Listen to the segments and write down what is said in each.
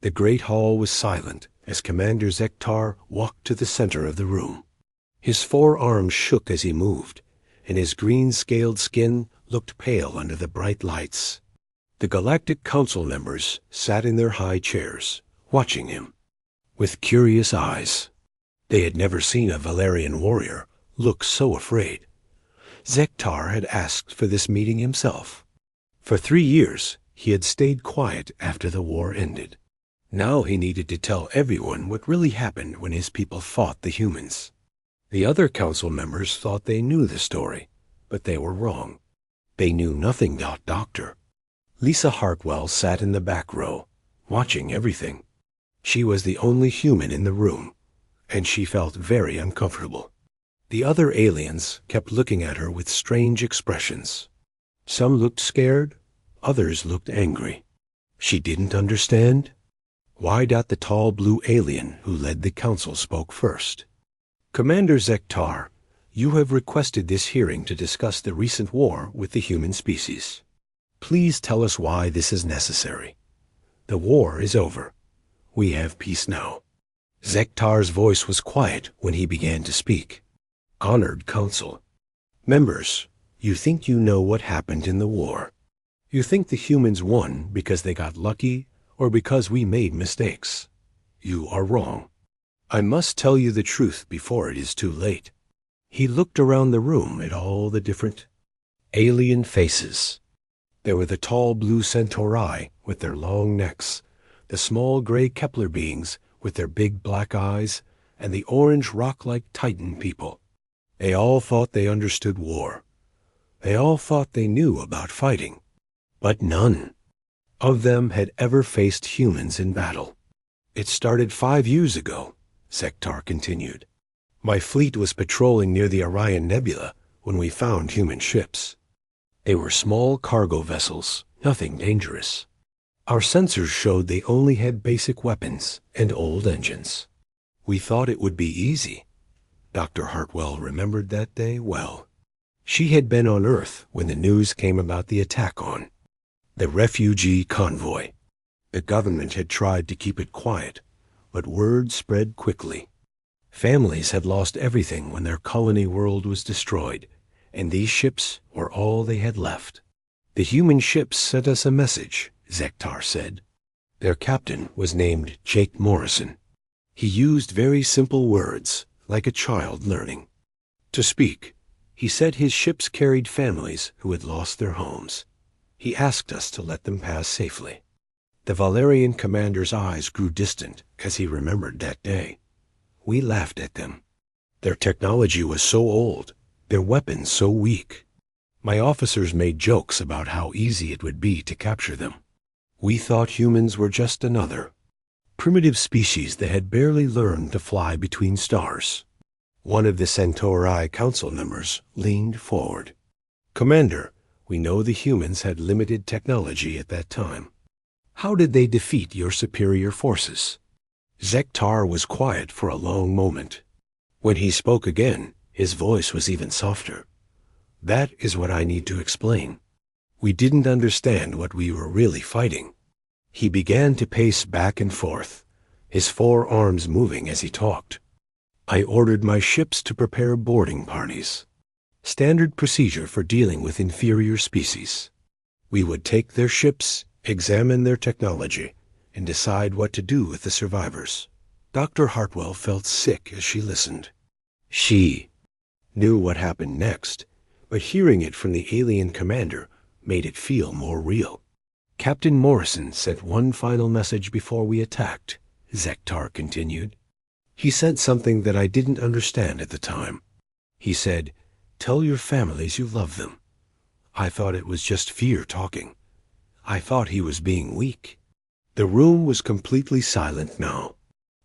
The great hall was silent as Commander Zektar walked to the center of the room. His forearms shook as he moved, and his green-scaled skin looked pale under the bright lights. The Galactic Council members sat in their high chairs, watching him, with curious eyes. They had never seen a Valerian warrior look so afraid. Zektar had asked for this meeting himself. For 3 years, he had stayed quiet after the war ended. Now he needed to tell everyone what really happened when his people fought the humans. The other council members thought they knew the story, but they were wrong. They knew nothing about Doctor. Lisa Hartwell sat in the back row, watching everything. She was the only human in the room, and she felt very uncomfortable. The other aliens kept looking at her with strange expressions. Some looked scared, others looked angry. She didn't understand. Why? The tall blue alien who led the council spoke first. Commander Zektar, you have requested this hearing to discuss the recent war with the human species. Please tell us why this is necessary. The war is over. We have peace now. Zektar's voice was quiet when he began to speak. Honored Council. Members, you think you know what happened in the war. You think the humans won because they got lucky or because we made mistakes. You are wrong. I must tell you the truth before it is too late. He looked around the room at all the different alien faces. There were the tall blue Centauri with their long necks, the small gray Kepler beings with their big black eyes, and the orange rock-like Titan people. They all thought they understood war. They all thought they knew about fighting. But none of them had ever faced humans in battle. It started 5 years ago, Zektar continued. My fleet was patrolling near the Orion Nebula when we found human ships. They were small cargo vessels, nothing dangerous. Our sensors showed they only had basic weapons and old engines. We thought it would be easy. Dr. Hartwell remembered that day well. She had been on Earth when the news came about the attack on the refugee convoy. The government had tried to keep it quiet, but word spread quickly. Families had lost everything when their colony world was destroyed, and these ships were all they had left. The human ships sent us a message, Zektar said. Their captain was named Jake Morrison. He used very simple words, like a child learning. To speak, he said his ships carried families who had lost their homes. He asked us to let them pass safely. The Valerian commander's eyes grew distant as he remembered that day. We laughed at them. Their technology was so old, their weapons so weak. My officers made jokes about how easy it would be to capture them. We thought humans were just another primitive species that had barely learned to fly between stars. One of the Centauri council members leaned forward. Commander, we know the humans had limited technology at that time. How did they defeat your superior forces? Zektar was quiet for a long moment. When he spoke again, his voice was even softer. That is what I need to explain. We didn't understand what we were really fighting. He began to pace back and forth, his forearms moving as he talked. I ordered my ships to prepare boarding parties. Standard procedure for dealing with inferior species. We would take their ships, examine their technology, and decide what to do with the survivors. Dr. Hartwell felt sick as she listened. She knew what happened next, but hearing it from the alien commander made it feel more real. Captain Morrison sent one final message before we attacked, Zektar continued. He said something that I didn't understand at the time. He said, "Tell your families you love them." I thought it was just fear talking. I thought he was being weak. The room was completely silent now.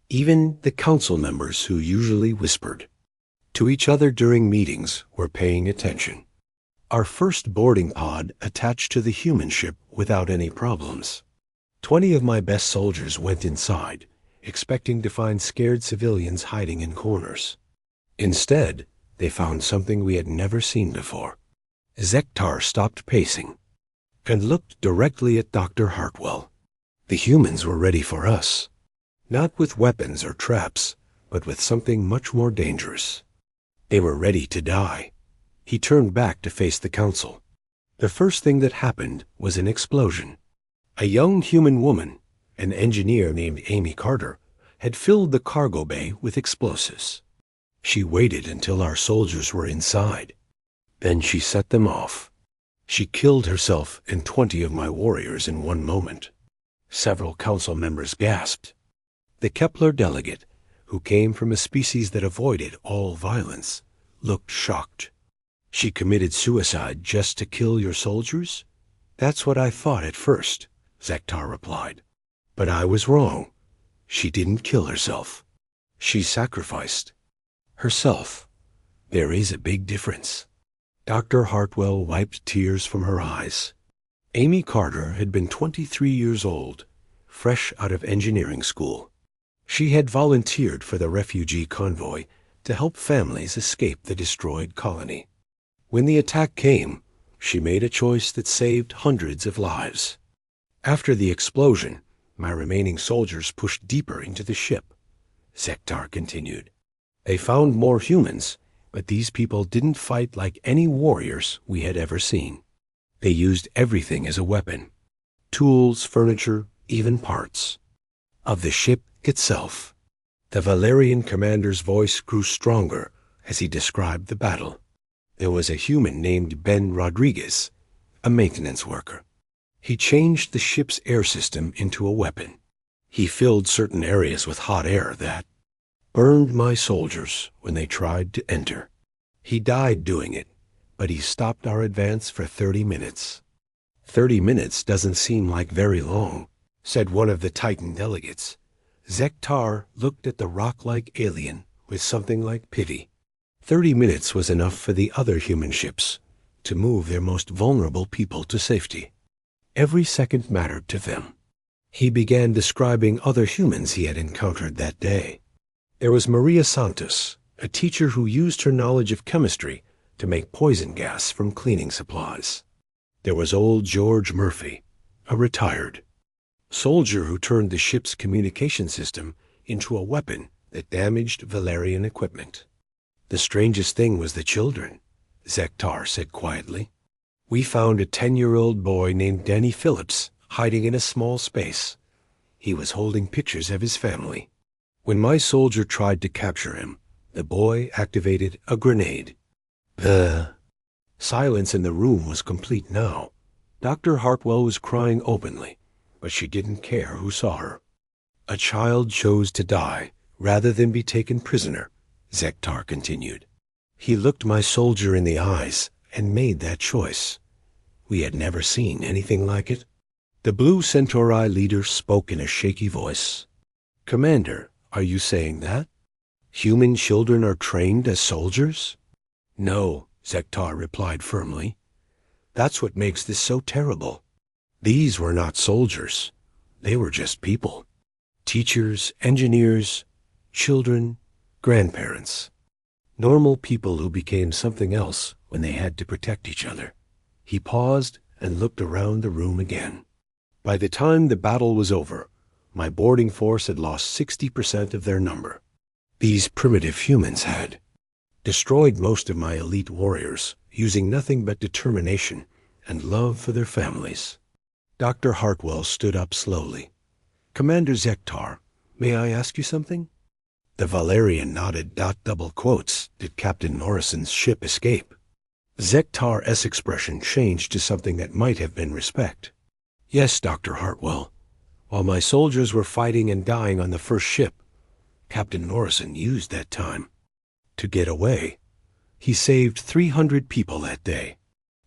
Even the council members who usually whispered to each other during meetings were paying attention. Our first boarding pod attached to the human ship without any problems. 20 of my best soldiers went inside, expecting to find scared civilians hiding in corners. Instead, they found something we had never seen before. Zektar stopped pacing and looked directly at Dr. Hartwell. The humans were ready for us, not with weapons or traps, but with something much more dangerous. They were ready to die. He turned back to face the council. The first thing that happened was an explosion. A young human woman, an engineer named Amy Carter, had filled the cargo bay with explosives. She waited until our soldiers were inside. Then she set them off. She killed herself and 20 of my warriors in one moment. Several council members gasped. The Kepler delegate, who came from a species that avoided all violence, looked shocked. She committed suicide just to kill your soldiers? That's what I thought at first, Zektar replied. But I was wrong. She didn't kill herself. She sacrificed herself. There is a big difference. Dr. Hartwell wiped tears from her eyes. Amy Carter had been 23 years old, fresh out of engineering school. She had volunteered for the refugee convoy to help families escape the destroyed colony. When the attack came, she made a choice that saved hundreds of lives. After the explosion, my remaining soldiers pushed deeper into the ship. Zektar continued. They found more humans, but these people didn't fight like any warriors we had ever seen. They used everything as a weapon. Tools, furniture, even parts. Of the ship itself. The Valerian commander's voice grew stronger as he described the battle. There was a human named Ben Rodriguez, a maintenance worker. He changed the ship's air system into a weapon. He filled certain areas with hot air that burned my soldiers when they tried to enter. He died doing it, but he stopped our advance for 30 minutes. 30 minutes doesn't seem like very long, said one of the Titan delegates. Zektar looked at the rock-like alien with something like pity. 30 minutes was enough for the other human ships to move their most vulnerable people to safety. Every second mattered to them. He began describing other humans he had encountered that day. There was Maria Santos, a teacher who used her knowledge of chemistry to make poison gas from cleaning supplies. There was old George Murphy, a retired soldier who turned the ship's communication system into a weapon that damaged Valerian equipment. The strangest thing was the children, Zektar said quietly. We found a 10-year-old boy named Danny Phillips hiding in a small space. He was holding pictures of his family. When my soldier tried to capture him, the boy activated a grenade. The silence in the room was complete now. Dr. Hartwell was crying openly, but she didn't care who saw her. A child chose to die rather than be taken prisoner, Zektar continued. He looked my soldier in the eyes and made that choice. We had never seen anything like it. The Blue Centauri leader spoke in a shaky voice. Commander, are you saying that? Human children are trained as soldiers? No, Zektar replied firmly. That's what makes this so terrible. These were not soldiers. They were just people. Teachers, engineers, children, grandparents. Normal people who became something else when they had to protect each other. He paused and looked around the room again. By the time the battle was over, my boarding force had lost 60% of their number. These primitive humans had destroyed most of my elite warriors, using nothing but determination and love for their families. Dr. Hartwell stood up slowly. Commander Zektar, may I ask you something? The Valerian nodded. Double quotes. Did Captain Norrison's ship escape? Zektar's expression changed to something that might have been respect. Yes, Dr. Hartwell. While my soldiers were fighting and dying on the first ship, Captain Norrison used that time to get away. He saved 300 people that day.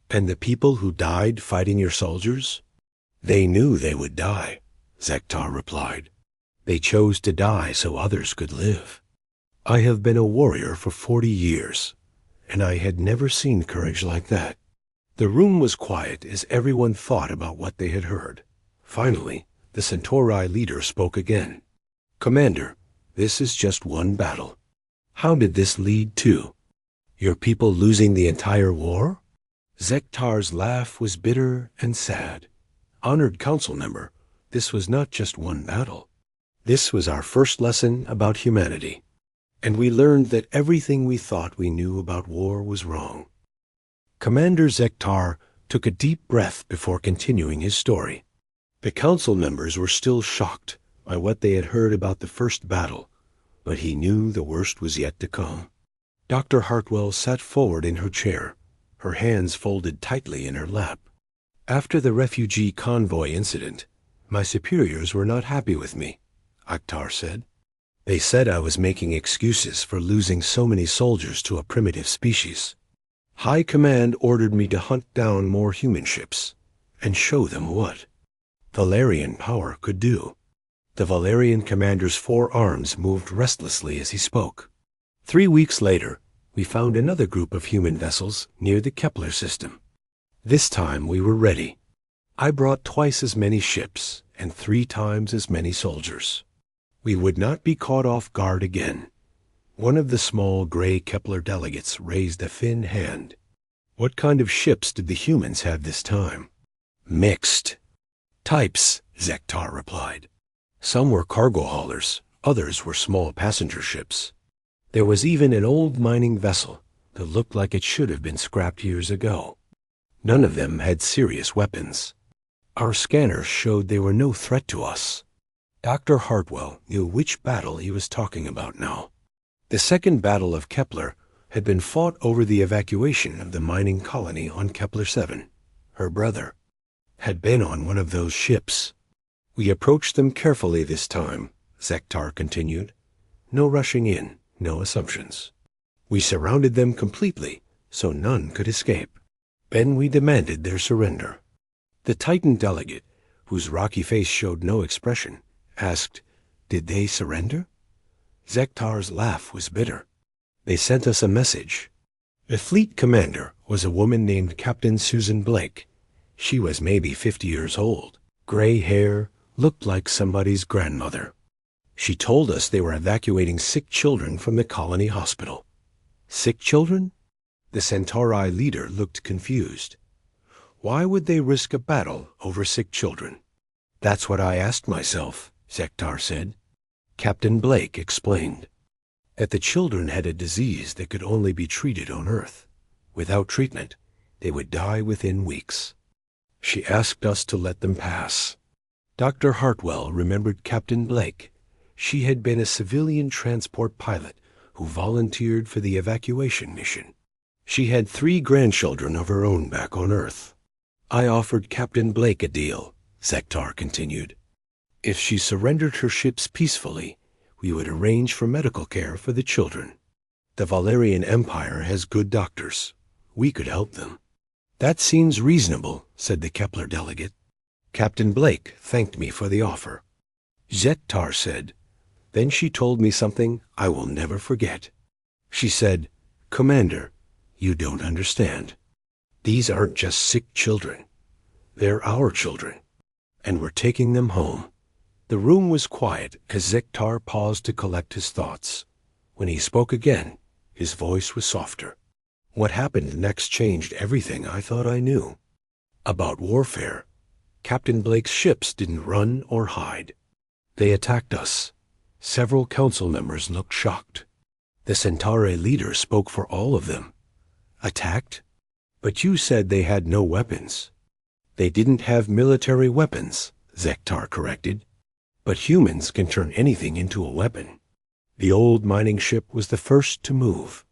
And the people who died fighting your soldiers? They knew they would die, Zektar replied. They chose to die so others could live. I have been a warrior for 40 years, and I had never seen courage like that. The room was quiet as everyone thought about what they had heard. Finally, the Centauri leader spoke again. Commander, this is just one battle. How did this lead to? Your people losing the entire war? Zektar's laugh was bitter and sad. Honored council member, This was not just one battle. This was our first lesson about humanity, and we learned that everything we thought we knew about war was wrong. Commander Zektar took a deep breath before continuing his story. The council members were still shocked by what they had heard about the first battle, but he knew the worst was yet to come. Dr. Hartwell sat forward in her chair, her hands folded tightly in her lap. After the refugee convoy incident, my superiors were not happy with me, Akhtar said. They said I was making excuses for losing so many soldiers to a primitive species. High Command ordered me to hunt down more human ships and show them what Valerian power could do. The Valerian commander's 4 arms moved restlessly as he spoke. 3 weeks later, we found another group of human vessels near the Kepler system. This time we were ready. I brought twice as many ships and 3 times as many soldiers. We would not be caught off guard again. One of the small gray Kepler delegates raised a thin hand. What kind of ships did the humans have this time? Mixed types, Zektar replied. Some were cargo haulers, others were small passenger ships. There was even an old mining vessel that looked like it should have been scrapped years ago. None of them had serious weapons. Our scanners showed they were no threat to us. Dr. Hartwell knew which battle he was talking about now. The second battle of Kepler had been fought over the evacuation of the mining colony on Kepler 7. Her brother had been on one of those ships. We approached them carefully this time, Zektar continued. No rushing in, no assumptions. We surrounded them completely, so none could escape. Then we demanded their surrender. The Titan delegate, whose rocky face showed no expression, asked, "Did they surrender?" Zektar's laugh was bitter. They sent us a message. The fleet commander was a woman named Captain Susan Blake. She was maybe 50 years old. Gray hair, looked like somebody's grandmother. She told us they were evacuating sick children from the colony hospital. Sick children? The Centauri leader looked confused. Why would they risk a battle over sick children? That's what I asked myself, Zektar said. Captain Blake explained that the children had a disease that could only be treated on Earth. Without treatment, they would die within weeks. She asked us to let them pass. Dr. Hartwell remembered Captain Blake. She had been a civilian transport pilot who volunteered for the evacuation mission. She had 3 grandchildren of her own back on Earth. I offered Captain Blake a deal, Zektar continued. If she surrendered her ships peacefully, we would arrange for medical care for the children. The Valerian Empire has good doctors. We could help them. That seems reasonable, said the Kepler delegate. Captain Blake thanked me for the offer. Zektar said, then she told me something I will never forget. She said, Commander, you don't understand. These aren't just sick children. They're our children, and we're taking them home. The room was quiet as Zektar paused to collect his thoughts. When he spoke again, his voice was softer. What happened next changed everything I thought I knew. About warfare, Captain Blake's ships didn't run or hide. They attacked us. Several council members looked shocked. The Centauri leader spoke for all of them. Attacked? But you said they had no weapons. They didn't have military weapons, Zektar corrected. But humans can turn anything into a weapon. The old mining ship was the first to move.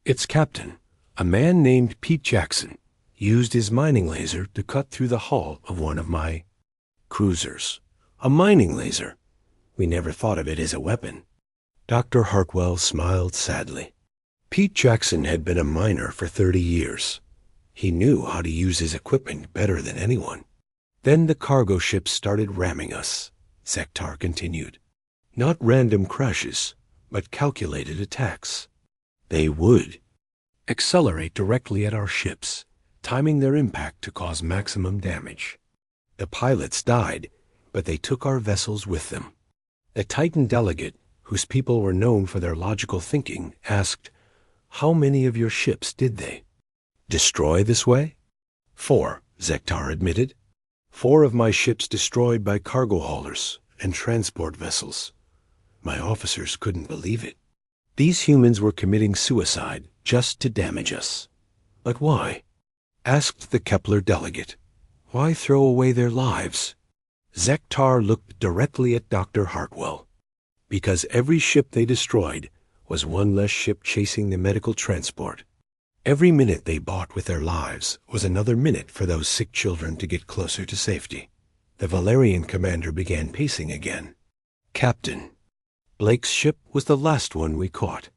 Its captain, a man named Pete Jackson, used his mining laser to cut through the hull of one of my cruisers. A mining laser. We never thought of it as a weapon. Dr. Hartwell smiled sadly. Pete Jackson had been a miner for 30 years. He knew how to use his equipment better than anyone. Then the cargo ships started ramming us, Zektar continued. Not random crashes, but calculated attacks. They would accelerate directly at our ships, timing their impact to cause maximum damage. The pilots died, but they took our vessels with them. The Titan delegate, whose people were known for their logical thinking, asked, how many of your ships did they destroy this way? 4, Zektar admitted. 4 of my ships destroyed by cargo haulers and transport vessels. My officers couldn't believe it. These humans were committing suicide just to damage us. But why? Asked the Kepler delegate. Why throw away their lives? Zektar looked directly at Dr. Hartwell. Because every ship they destroyed was one less ship chasing the medical transport. Every minute they bought with their lives was another minute for those sick children to get closer to safety. The Valerian commander began pacing again. Captain, Blake's ship was the last one we caught.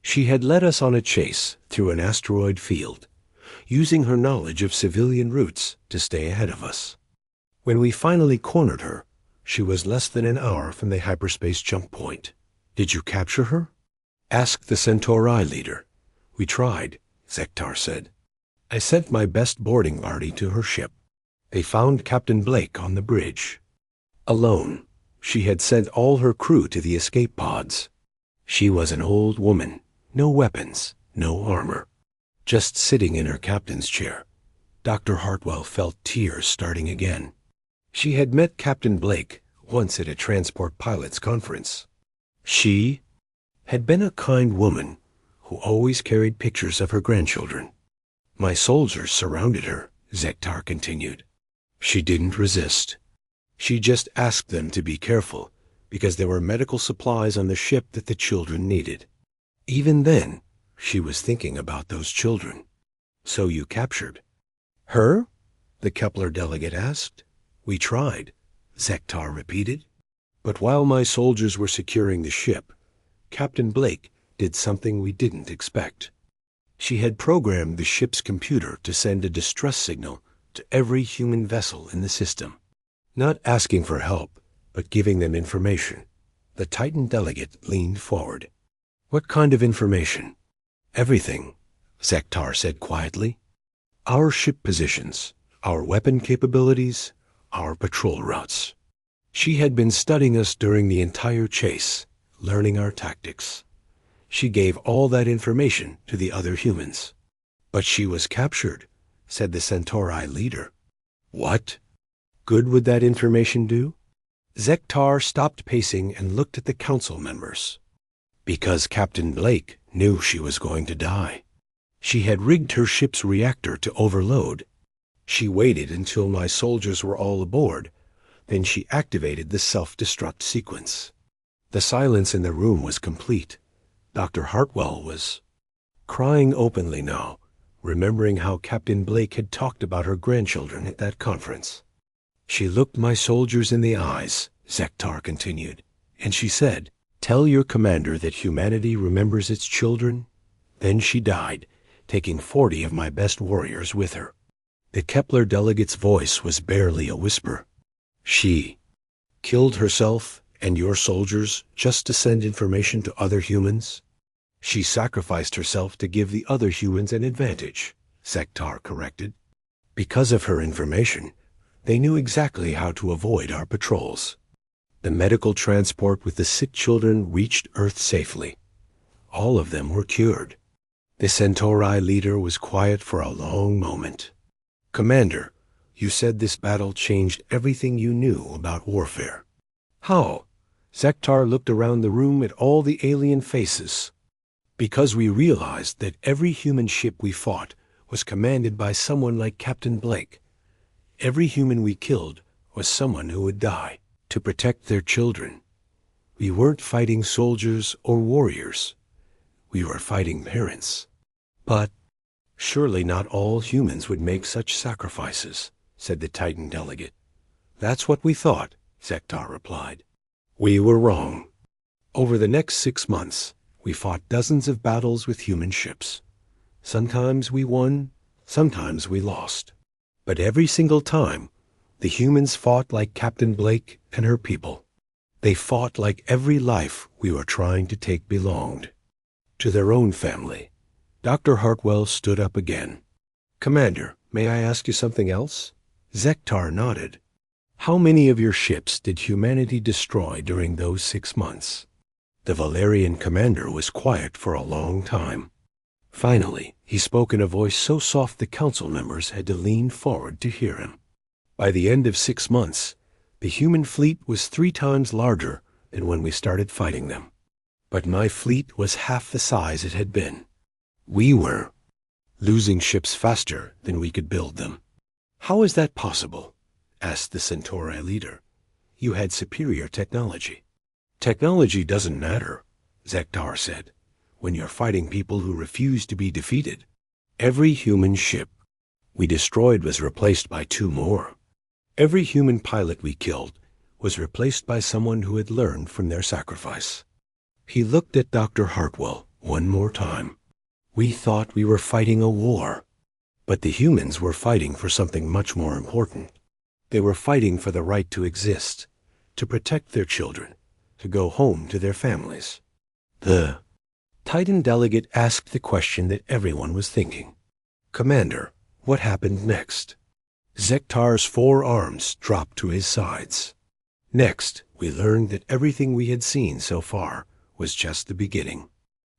She had led us on a chase through an asteroid field, using her knowledge of civilian routes to stay ahead of us. When we finally cornered her, she was less than an hour from the hyperspace jump point. Did you capture her? Asked the Centauri leader. We tried, Zektar said. I sent my best boarding party to her ship. They found Captain Blake on the bridge. Alone, she had sent all her crew to the escape pods. She was an old woman, no weapons, no armor, just sitting in her captain's chair. Dr. Hartwell felt tears starting again. She had met Captain Blake once at a transport pilots conference. She had been a kind woman who always carried pictures of her grandchildren. My soldiers surrounded her, Zektar continued. She didn't resist. She just asked them to be careful because there were medical supplies on the ship that the children needed. Even then, she was thinking about those children. So you captured her? The Kepler delegate asked. We tried, Zektar repeated. But while my soldiers were securing the ship, Captain Blake did something we didn't expect. She had programmed the ship's computer to send a distress signal to every human vessel in the system. Not asking for help, but giving them information. The Titan delegate leaned forward. What kind of information? Everything, Zektar said quietly. Our ship positions, our weapon capabilities, our patrol routes. She had been studying us during the entire chase, learning our tactics. She gave all that information to the other humans. But she was captured, said the Centauri leader. What good would that information do? Zektar stopped pacing and looked at the council members. Because Captain Blake knew she was going to die. She had rigged her ship's reactor to overload. She waited until my soldiers were all aboard. Then she activated the self-destruct sequence. The silence in the room was complete. Dr. Hartwell was crying openly now, remembering how Captain Blake had talked about her grandchildren at that conference. She looked my soldiers in the eyes, Zektar continued, and she said, "Tell your commander that humanity remembers its children." Then she died, taking 40 of my best warriors with her. The Kepler delegate's voice was barely a whisper. She killed herself and your soldiers just to send information to other humans? She sacrificed herself to give the other humans an advantage, Zektar corrected. Because of her information, they knew exactly how to avoid our patrols. The medical transport with the sick children reached Earth safely. All of them were cured. The Centauri leader was quiet for a long moment. Commander, you said this battle changed everything you knew about warfare. How? Zektar looked around the room at all the alien faces. Because we realized that every human ship we fought was commanded by someone like Captain Blake. Every human we killed was someone who would die to protect their children. We weren't fighting soldiers or warriors. We were fighting parents. But surely not all humans would make such sacrifices, said the Titan delegate. That's what we thought, Zektar replied. We were wrong. Over the next 6 months, we fought dozens of battles with human ships. Sometimes we won, sometimes we lost. But every single time, the humans fought like Captain Blake and her people. They fought like every life we were trying to take belonged to their own family. Dr. Hartwell stood up again. Commander, may I ask you something else? Zektar nodded. How many of your ships did humanity destroy during those 6 months? The Valerian commander was quiet for a long time. Finally, he spoke in a voice so soft the council members had to lean forward to hear him. By the end of 6 months, the human fleet was 3 times larger than when we started fighting them. But my fleet was half the size it had been. We were losing ships faster than we could build them. "How is that possible?" asked the Centauri leader. "You had superior technology." "Technology doesn't matter," Zektar said, "when you're fighting people who refuse to be defeated. Every human ship we destroyed was replaced by 2 more. Every human pilot we killed was replaced by someone who had learned from their sacrifice." He looked at Dr. Hartwell one more time. "We thought we were fighting a war, but the humans were fighting for something much more important. They were fighting for the right to exist, to protect their children, to go home to their families." The Titan delegate asked the question that everyone was thinking. "Commander, what happened next?" Zektar's 4 arms dropped to his sides. "Next, we learned that everything we had seen so far was just the beginning.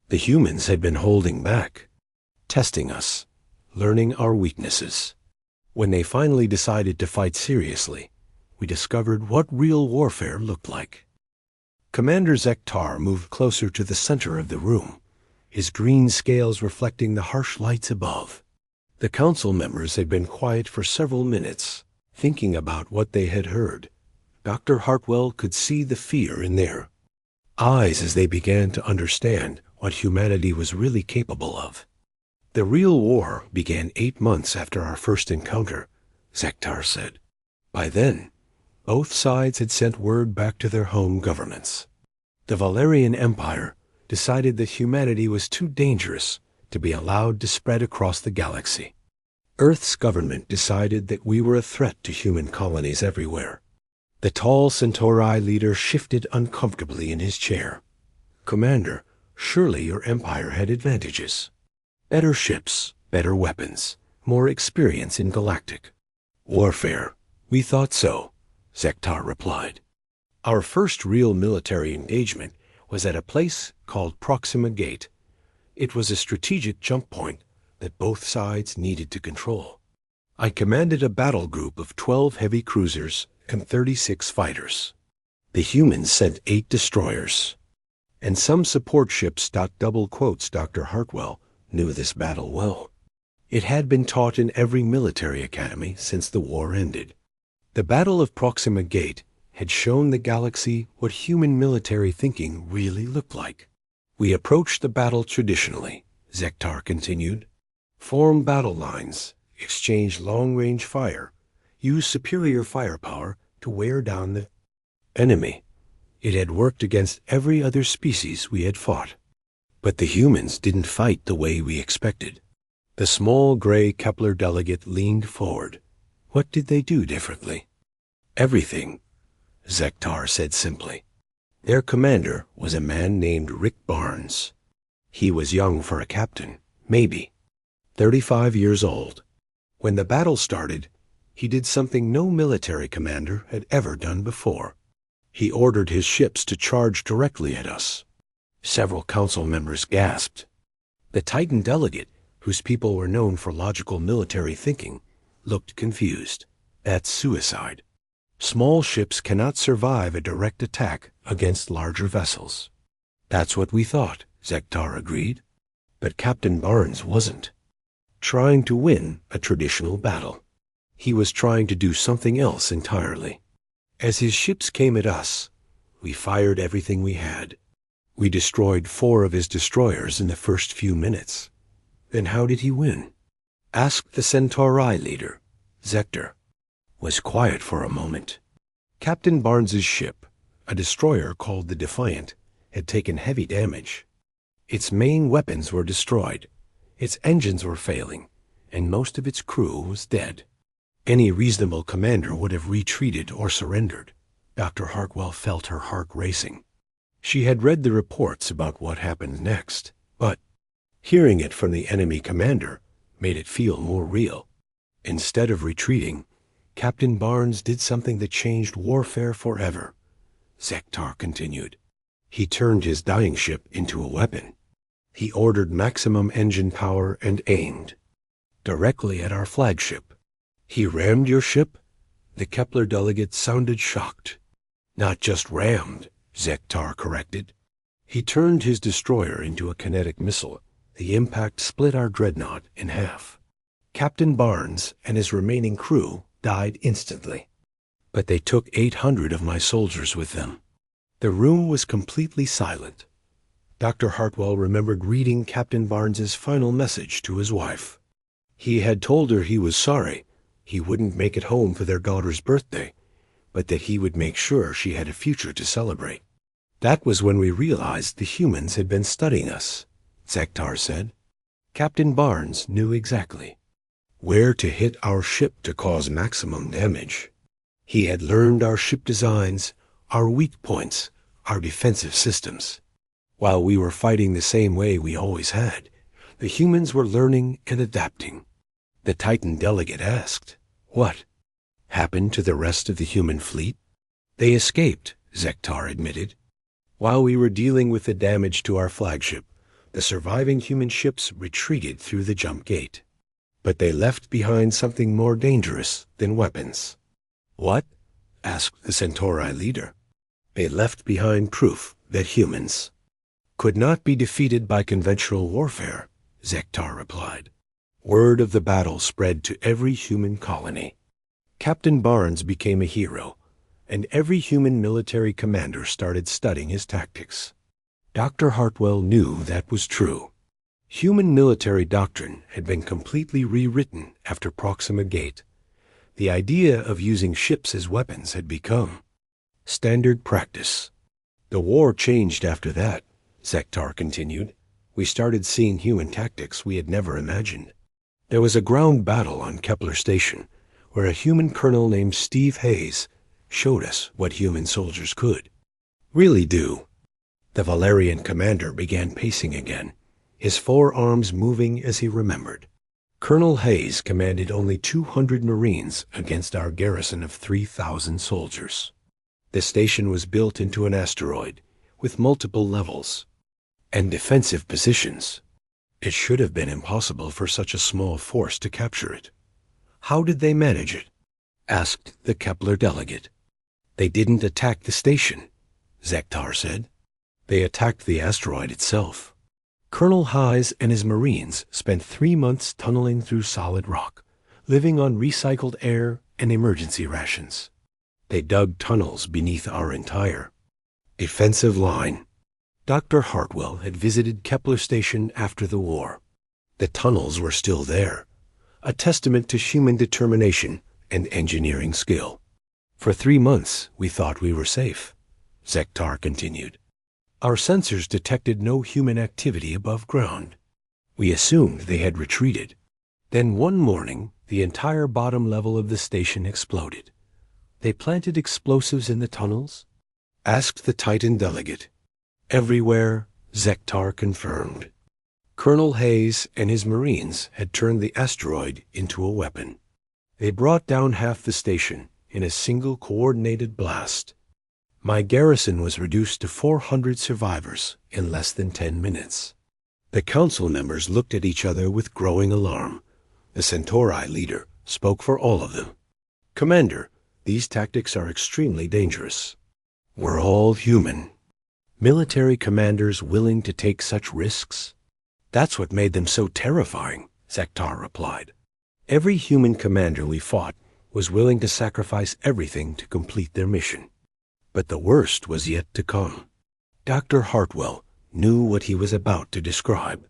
The humans had been holding back, testing us, learning our weaknesses. When they finally decided to fight seriously, we discovered what real warfare looked like." Commander Zektar moved closer to the center of the room, his green scales reflecting the harsh lights above. The council members had been quiet for several minutes, thinking about what they had heard. Dr. Hartwell could see the fear in their eyes as they began to understand what humanity was really capable of. "The real war began 8 months after our first encounter," Zektar said. "By then, both sides had sent word back to their home governments. The Valerian Empire decided that humanity was too dangerous to be allowed to spread across the galaxy. Earth's government decided that we were a threat to human colonies everywhere." The tall Centauri leader shifted uncomfortably in his chair. "Commander, surely your empire had advantages. Better ships, better weapons, more experience in galactic warfare." "We thought so," Zektar replied. "Our first real military engagement was at a place called Proxima Gate. It was a strategic jump point that both sides needed to control. I commanded a battle group of 12 heavy cruisers and 36 fighters. The humans sent 8 destroyers, and some support ships. Dr. Hartwell knew this battle well. It had been taught in every military academy since the war ended. The Battle of Proxima Gate had shown the galaxy what human military thinking really looked like. We approached the battle traditionally," Zektar continued. "Form battle lines, exchange long-range fire, use superior firepower to wear down the enemy. It had worked against every other species we had fought. But the humans didn't fight the way we expected." The small gray Kepler delegate leaned forward. "What did they do differently?" "Everything," Zektar said simply. "Their commander was a man named Rick Barnes. He was young for a captain, maybe 35 years old. When the battle started, he did something no military commander had ever done before. He ordered his ships to charge directly at us." Several council members gasped. The Titan delegate, whose people were known for logical military thinking, looked confused. "That's suicide. Small ships cannot survive a direct attack against larger vessels." "That's what we thought," Zektar agreed. But Captain Barnes wasn't trying to win a traditional battle. He was trying to do something else entirely. As his ships came at us, we fired everything we had. We destroyed 4 of his destroyers in the first few minutes. Then how did he win?" asked the Centauri leader. Zektar was quiet for a moment. Captain Barnes's ship, a destroyer called the Defiant, had taken heavy damage. Its main weapons were destroyed, its engines were failing, and most of its crew was dead. Any reasonable commander would have retreated or surrendered. Dr. Hartwell felt her heart racing. She had read the reports about what happened next, but hearing it from the enemy commander made it feel more real. Instead of retreating, Captain Barnes did something that changed warfare forever. Zektar continued. He turned his dying ship into a weapon. He ordered maximum engine power and aimed directly at our flagship. "He rammed your ship?" The Kepler delegate sounded shocked. Not just rammed, Zektar corrected. He turned his destroyer into a kinetic missile. The impact split our dreadnought in half. Captain Barnes and his remaining crew died instantly. But they took 800 of my soldiers with them. The room was completely silent. Dr. Hartwell remembered reading Captain Barnes's final message to his wife. He had told her he was sorry he wouldn't make it home for their daughter's birthday, but that he would make sure she had a future to celebrate. That was when we realized the humans had been studying us, Zektar said. Captain Barnes knew exactly where to hit our ship to cause maximum damage. He had learned our ship designs, our weak points, our defensive systems. While we were fighting the same way we always had, the humans were learning and adapting. The Titan delegate asked, "What happened to the rest of the human fleet?" "They escaped," Zektar admitted. "While we were dealing with the damage to our flagship, the surviving human ships retreated through the jump gate. But they left behind something more dangerous than weapons." "What?" asked the Centauri leader. "They left behind proof that humans could not be defeated by conventional warfare," Zektar replied. Word of the battle spread to every human colony. Captain Barnes became a hero, and every human military commander started studying his tactics. Dr. Hartwell knew that was true. Human military doctrine had been completely rewritten after Proxima Gate. The idea of using ships as weapons had become standard practice. The war changed after that, Zektar continued. We started seeing human tactics we had never imagined. There was a ground battle on Kepler Station, where a human colonel named Steve Hayes showed us what human soldiers could really do. The Valerian commander began pacing again, his forearms moving as he remembered. Colonel Hayes commanded only 200 Marines against our garrison of 3,000 soldiers. The station was built into an asteroid, with multiple levels and defensive positions. It should have been impossible for such a small force to capture it. "How did they manage it?" asked the Kepler delegate. "They didn't attack the station," Zektar said. "They attacked the asteroid itself." Colonel Hayes and his Marines spent 3 months tunneling through solid rock, living on recycled air and emergency rations. They dug tunnels beneath our entire defensive line. Dr. Hartwell had visited Kepler Station after the war. The tunnels were still there, a testament to human determination and engineering skill. "For 3 months, we thought we were safe," Zektar continued. "Our sensors detected no human activity above ground. We assumed they had retreated. Then one morning, the entire bottom level of the station exploded." "They planted explosives in the tunnels?" asked the Titan delegate. "Everywhere," Zektar confirmed. Colonel Hayes and his Marines had turned the asteroid into a weapon. They brought down half the station in a single coordinated blast. My garrison was reduced to 400 survivors in less than 10 minutes. The council members looked at each other with growing alarm. The Centauri leader spoke for all of them. "Commander, these tactics are extremely dangerous. We're all human. Military commanders willing to take such risks? That's what made them so terrifying," Zektar replied. "Every human commander we fought was willing to sacrifice everything to complete their mission. But the worst was yet to come." Dr. Hartwell knew what he was about to describe.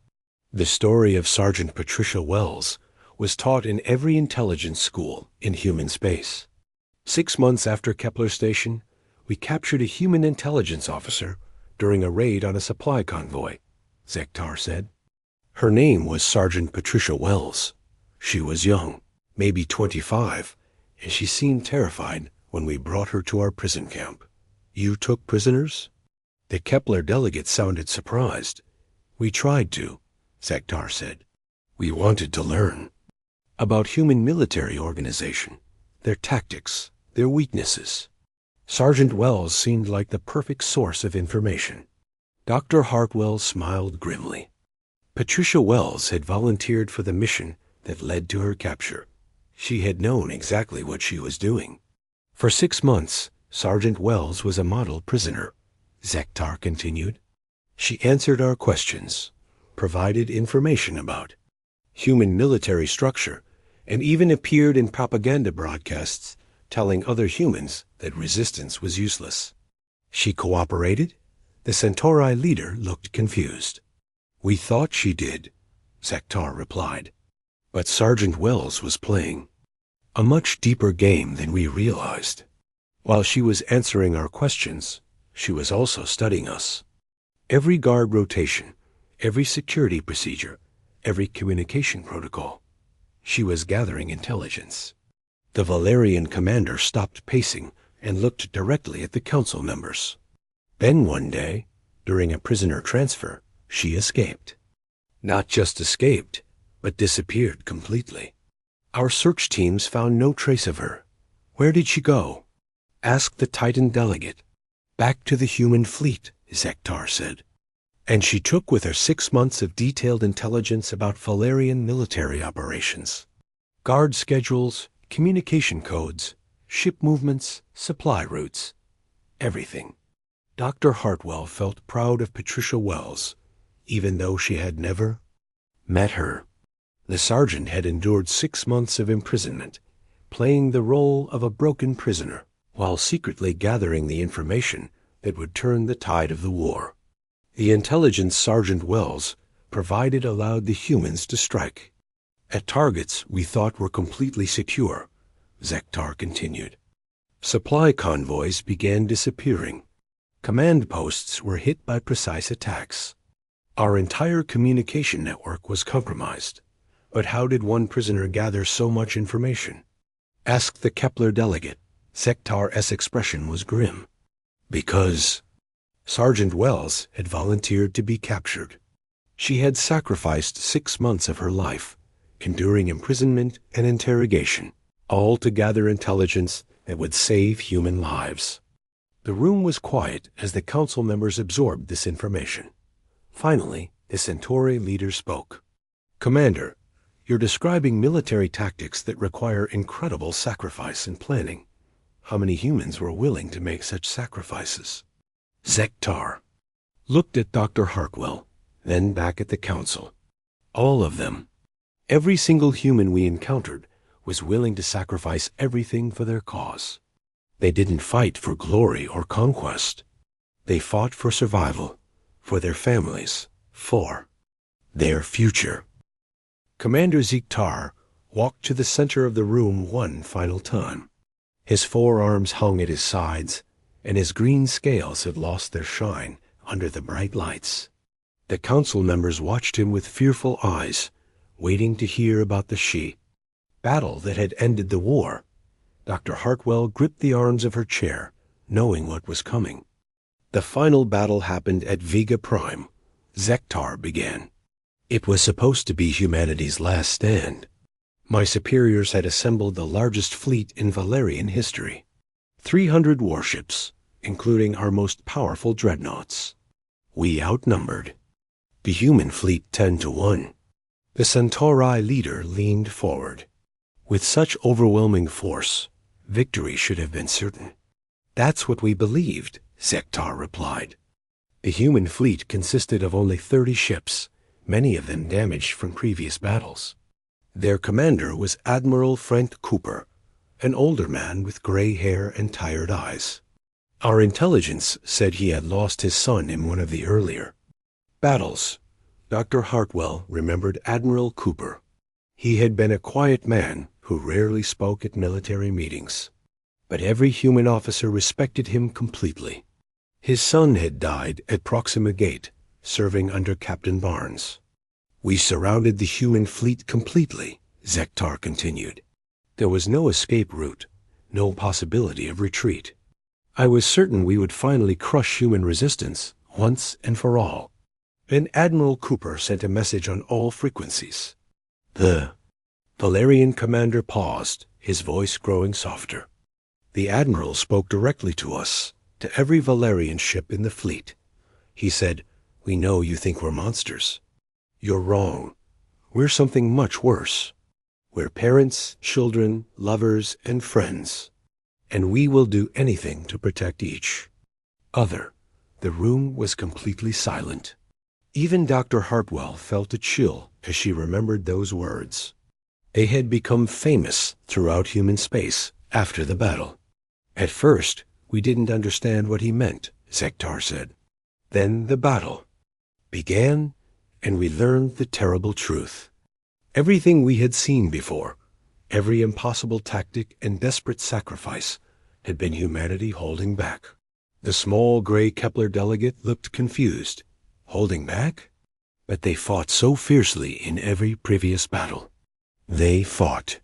The story of Sergeant Patricia Wells was taught in every intelligence school in human space. 6 months after Kepler Station, we captured a human intelligence officer during a raid on a supply convoy, Zektar said. Her name was Sergeant Patricia Wells. She was young, maybe 25, and she seemed terrified when we brought her to our prison camp. "You took prisoners?" The Kepler delegate sounded surprised. "We tried to," Zektar said. "We wanted to learn about human military organization, their tactics, their weaknesses." Sergeant Wells seemed like the perfect source of information. Dr. Hartwell smiled grimly. Patricia Wells had volunteered for the mission that led to her capture. She had known exactly what she was doing. For 6 months, Sergeant Wells was a model prisoner, Zektar continued. She answered our questions, provided information about human military structure, and even appeared in propaganda broadcasts telling other humans that resistance was useless. She cooperated? The Centauri leader looked confused. We thought she did, Zektar replied. But Sergeant Wells was playing a much deeper game than we realized. While she was answering our questions, she was also studying us. Every guard rotation, every security procedure, every communication protocol. She was gathering intelligence. The Valerian commander stopped pacing and looked directly at the council members. Then one day, during a prisoner transfer, she escaped. Not just escaped, but disappeared completely. Our search teams found no trace of her. Where did she go? Ask the Titan delegate. Back to the human fleet, Zektar said. And she took with her 6 months of detailed intelligence about Valerian military operations. Guard schedules, communication codes, ship movements, supply routes. Everything. Dr. Hartwell felt proud of Patricia Wells, even though she had never met her. The sergeant had endured 6 months of imprisonment, playing the role of a broken prisoner, while secretly gathering the information that would turn the tide of the war. The intelligence Sergeant Wells provided allowed the humans to strike at targets we thought were completely secure, Zektar continued. Supply convoys began disappearing. Command posts were hit by precise attacks. Our entire communication network was compromised. But how did one prisoner gather so much information? Ask the Kepler delegate. Zektar's expression was grim. Because Sergeant Wells had volunteered to be captured. She had sacrificed 6 months of her life, enduring imprisonment and interrogation, all to gather intelligence that would save human lives. The room was quiet as the council members absorbed this information. Finally, the Centauri leader spoke. Commander, you're describing military tactics that require incredible sacrifice and planning. How many humans were willing to make such sacrifices? Zektar looked at Dr. Hartwell, then back at the council. All of them. Every single human we encountered was willing to sacrifice everything for their cause. They didn't fight for glory or conquest. They fought for survival, for their families, for their future. Commander Zektar walked to the center of the room one final time. His forearms hung at his sides, and his green scales had lost their shine under the bright lights. The council members watched him with fearful eyes, waiting to hear about the battle that had ended the war. Dr. Hartwell gripped the arms of her chair, knowing what was coming. The final battle happened at Vega Prime. Zektar began. It was supposed to be humanity's last stand. My superiors had assembled the largest fleet in Valerian history. 300 warships, including our most powerful dreadnoughts. We outnumbered the human fleet 10-1. The Centauri leader leaned forward. With such overwhelming force, victory should have been certain. That's what we believed, Zektar replied. The human fleet consisted of only 30 ships, many of them damaged from previous battles. Their commander was Admiral Frank Cooper, an older man with gray hair and tired eyes. Our intelligence said he had lost his son in one of the earlier battles. Dr. Hartwell remembered Admiral Cooper. He had been a quiet man who rarely spoke at military meetings, but every human officer respected him completely. His son had died at Proxima Gate, serving under Captain Barnes. We surrounded the human fleet completely, Zektar continued. There was no escape route, no possibility of retreat. I was certain we would finally crush human resistance once and for all. Then Admiral Cooper sent a message on all frequencies. The Valerian commander paused, his voice growing softer. The Admiral spoke directly to us, to every Valerian ship in the fleet. He said, "We know you think we're monsters. You're wrong. We're something much worse. We're parents, children, lovers, and friends. and we will do anything to protect each other." The room was completely silent. Even Dr. Hartwell felt a chill as she remembered those words. They had become famous throughout human space after the battle. "At first, we didn't understand what he meant," Zektar said. "Then the battle began, and we learned the terrible truth. Everything we had seen before, every impossible tactic and desperate sacrifice, had been humanity holding back." The small gray Kepler delegate looked confused. Holding back? But they fought so fiercely in every previous battle. They fought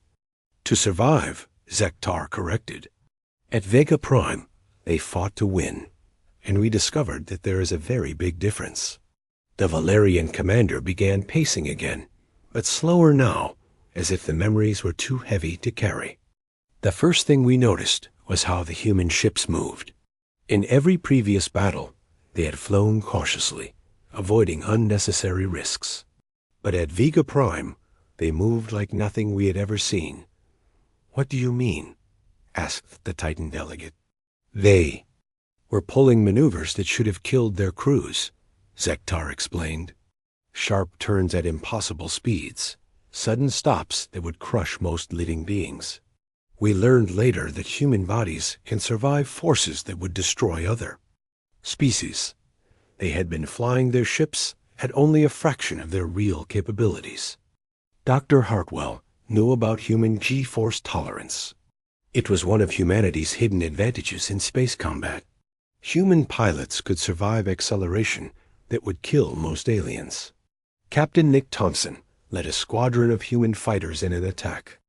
to survive, Zektar corrected. At Vega Prime, they fought to win, and we discovered that there is a very big difference. The Valerian commander began pacing again, but slower now, as if the memories were too heavy to carry. The first thing we noticed was how the human ships moved. In every previous battle, they had flown cautiously, avoiding unnecessary risks. But at Vega Prime, they moved like nothing we had ever seen. "What do you mean?" asked the Titan delegate. "They were pulling maneuvers that should have killed their crews," Zektar explained. "Sharp turns at impossible speeds, sudden stops that would crush most living beings. We learned later that human bodies can survive forces that would destroy other species. They had been flying their ships at only a fraction of their real capabilities." Dr. Hartwell knew about human G-force tolerance. It was one of humanity's hidden advantages in space combat. Human pilots could survive acceleration that would kill most aliens. Captain Nick Thompson led a squadron of human fighters in an attack.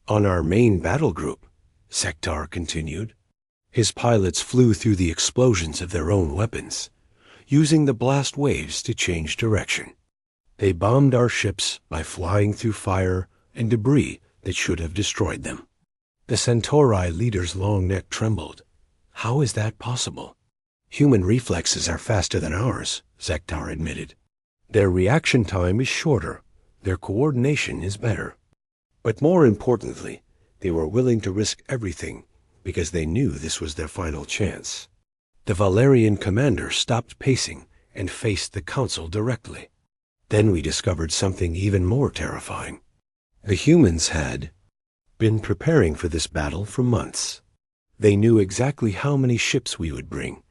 "On our main battle group," Zektar continued, "his pilots flew through the explosions of their own weapons, using the blast waves to change direction. They bombed our ships by flying through fire and debris that should have destroyed them." The Centauri leader's long neck trembled. "How is that possible?" "Human reflexes are faster than ours," Zektar admitted. "Their reaction time is shorter. Their coordination is better. But more importantly, they were willing to risk everything because they knew this was their final chance." The Valerian commander stopped pacing and faced the council directly. Then we discovered something even more terrifying. The humans had been preparing for this battle for months. They knew exactly how many ships we would bring,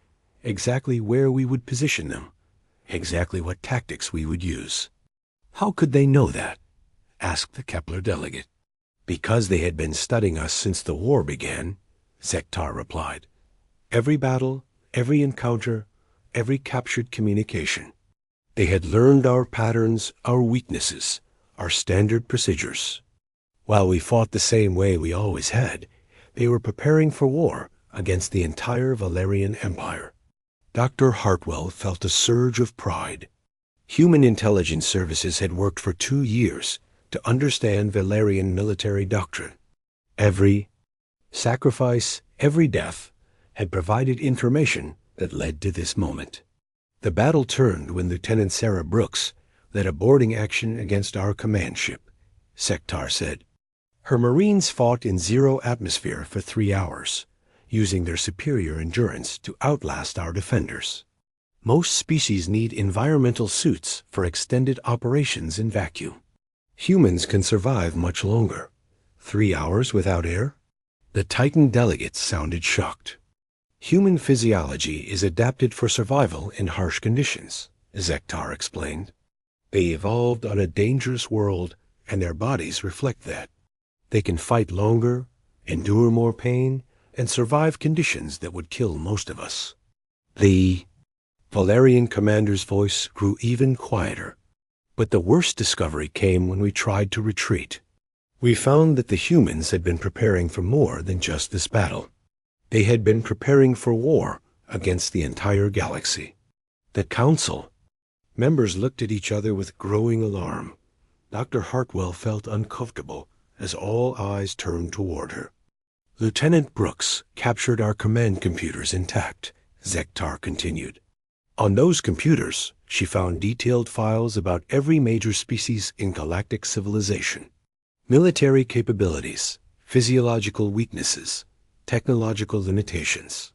exactly where we would position them, exactly what tactics we would use. "How could they know that?" asked the Kepler delegate. "Because they had been studying us since the war began," Zektar replied. "Every battle, every encounter, every captured communication. They had learned our patterns, our weaknesses, our standard procedures. While we fought the same way we always had, they were preparing for war against the entire Valerian Empire." Dr. Hartwell felt a surge of pride. Human intelligence services had worked for 2 years to understand Valerian military doctrine. Every sacrifice, every death, had provided information that led to this moment. The battle turned when Lieutenant Sarah Brooks led a boarding action against our command ship, Zektar said. Her Marines fought in zero atmosphere for 3 hours, using their superior endurance to outlast our defenders. Most species need environmental suits for extended operations in vacuum. Humans can survive much longer. 3 hours without air? The Titan delegates sounded shocked. Human physiology is adapted for survival in harsh conditions, Zektar explained. They evolved on a dangerous world, and their bodies reflect that. They can fight longer, endure more pain, and survive conditions that would kill most of us. The Valerian commander's voice grew even quieter. But the worst discovery came when we tried to retreat. We found that the humans had been preparing for more than just this battle. They had been preparing for war against the entire galaxy. The council members looked at each other with growing alarm. Dr. Hartwell felt uncomfortable as all eyes turned toward her. Lieutenant Brooks captured our command computers intact, Zektar continued. On those computers, she found detailed files about every major species in galactic civilization. Military capabilities, physiological weaknesses, technological limitations.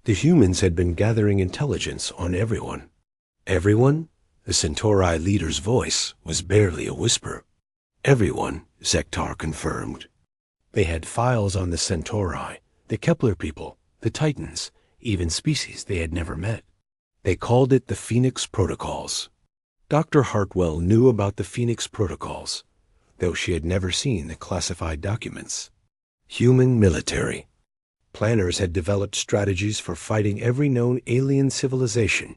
The humans had been gathering intelligence on everyone. Everyone? The Centauri leader's voice was barely a whisper. Everyone, Zektar confirmed. They had files on the Centauri, the Kepler people, the Titans, even species they had never met. They called it the Phoenix Protocols. Dr. Hartwell knew about the Phoenix Protocols, though she had never seen the classified documents. Human military. Planners had developed strategies for fighting every known alien civilization,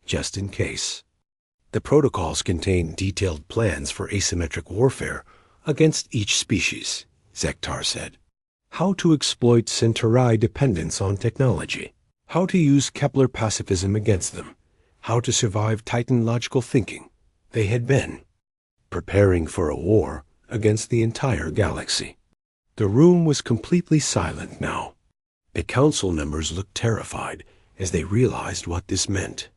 just in case. The protocols contained detailed plans for asymmetric warfare against each species, Zektar said. How to exploit Centauri dependence on technology. How to use Kepler pacifism against them. How to survive Titan logical thinking. They had been preparing for a war against the entire galaxy. The room was completely silent now. The council members looked terrified as they realized what this meant.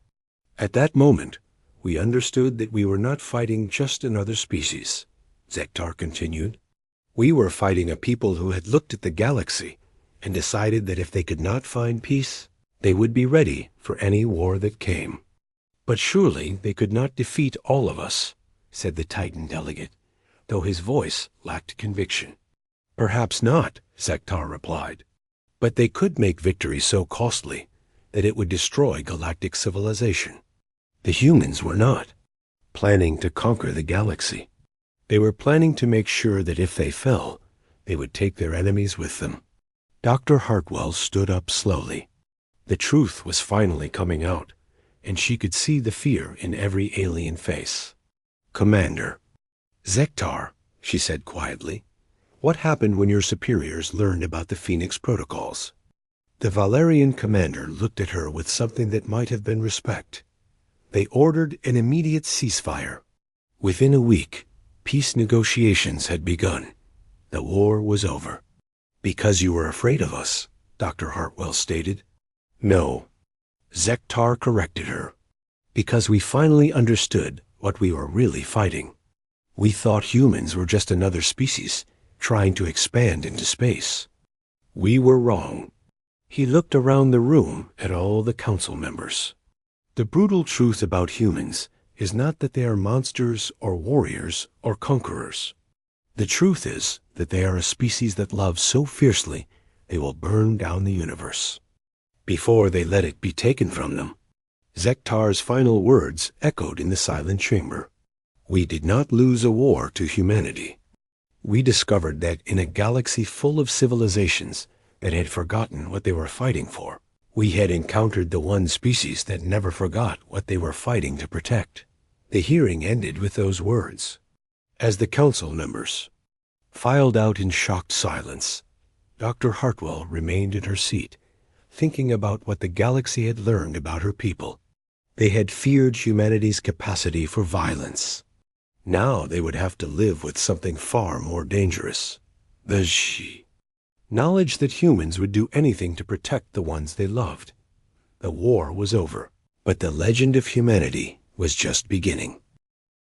At that moment, we understood that we were not fighting just another species, Zektar continued. We were fighting a people who had looked at the galaxy and decided that if they could not find peace, they would be ready for any war that came. But surely they could not defeat all of us, said the Titan delegate, though his voice lacked conviction. Perhaps not, Zektar replied. But they could make victory so costly that it would destroy galactic civilization. The humans were not planning to conquer the galaxy. They were planning to make sure that if they fell, they would take their enemies with them. Dr. Hartwell stood up slowly. The truth was finally coming out, and she could see the fear in every alien face. Commander. Zektar, she said quietly, what happened when your superiors learned about the Phoenix Protocols? The Valerian commander looked at her with something that might have been respect. They ordered an immediate ceasefire. Within a week, peace negotiations had begun. The war was over. Because you were afraid of us, Dr. Hartwell stated. No. Zektar corrected her. Because we finally understood what we were really fighting. We thought humans were just another species trying to expand into space. We were wrong. He looked around the room at all the council members. The brutal truth about humans is not that they are monsters or warriors or conquerors. The truth is that they are a species that loves so fiercely they will burn down the universe before they let it be taken from them. Zektar's final words echoed in the silent chamber. We did not lose a war to humanity. We discovered that in a galaxy full of civilizations that had forgotten what they were fighting for, we had encountered the one species that never forgot what they were fighting to protect. The hearing ended with those words. As the council members filed out in shocked silence, Dr. Hartwell remained in her seat, thinking about what the galaxy had learned about her people. They had feared humanity's capacity for violence. Now they would have to live with something far more dangerous. The knowledge that humans would do anything to protect the ones they loved. The war was over, but the legend of humanity was just beginning.